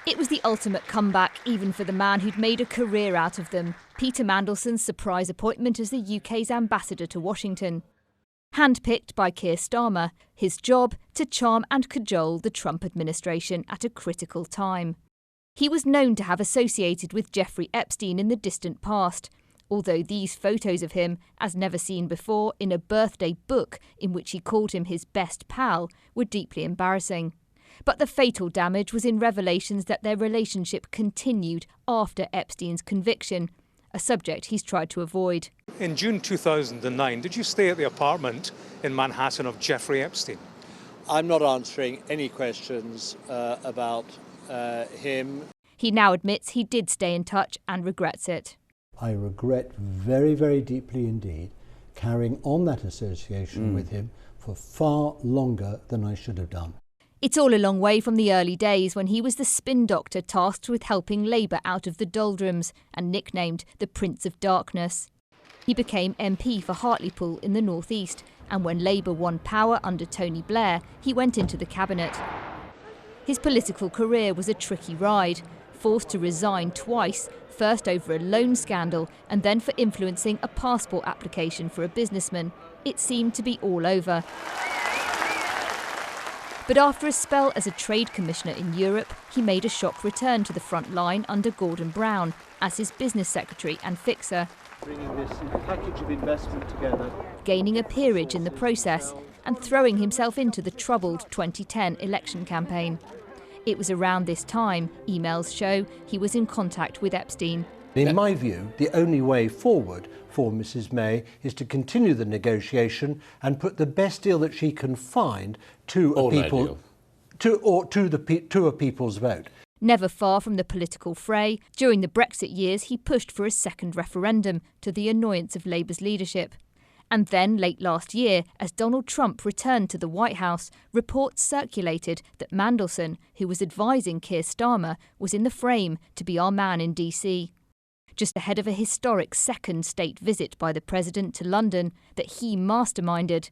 It was the ultimate comeback, even for the man who'd made a career out of them, Peter Mandelson's surprise appointment as the UK's ambassador to Washington. Handpicked by Keir Starmer, his job to charm and cajole the Trump administration at a critical time. He was known to have associated with Jeffrey Epstein in the distant past, although these photos of him, as never seen before, in a birthday book in which he called him his best pal, were deeply embarrassing. But the fatal damage was in revelations that their relationship continued after Epstein's conviction, a subject he's tried to avoid. In June 2009, did you stay at the apartment in Manhattan of Jeffrey Epstein? I'm not answering any questions about him. He now admits he did stay in touch and regrets it. I regret very, very deeply indeed carrying on that association with him for far longer than I should have done. It's all a long way from the early days when he was the spin doctor tasked with helping Labour out of the doldrums and nicknamed the Prince of Darkness. He became MP for Hartlepool in the North East, and when Labour won power under Tony Blair, he went into the cabinet. His political career was a tricky ride, forced to resign twice, first over a loan scandal and then for influencing a passport application for a businessman. It seemed to be all over. But after a spell as a trade commissioner in Europe, he made a shock return to the front line under Gordon Brown as his business secretary and fixer, Bringing this package of investment together. gaining a peerage in the process and throwing himself into the troubled 2010 election campaign. It was around this time, emails show, he was in contact with Epstein. In my view, the only way forward for Mrs May is to continue the negotiation and put the best deal that she can find to a people's vote. Never far from the political fray, during the Brexit years he pushed for a second referendum, to the annoyance of Labour's leadership. And then, late last year, as Donald Trump returned to the White House, reports circulated that Mandelson, who was advising Keir Starmer, was in the frame to be our man in DC. Just ahead of a historic second state visit by the president to London that he masterminded,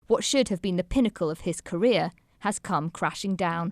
what should have been the pinnacle of his career has come crashing down.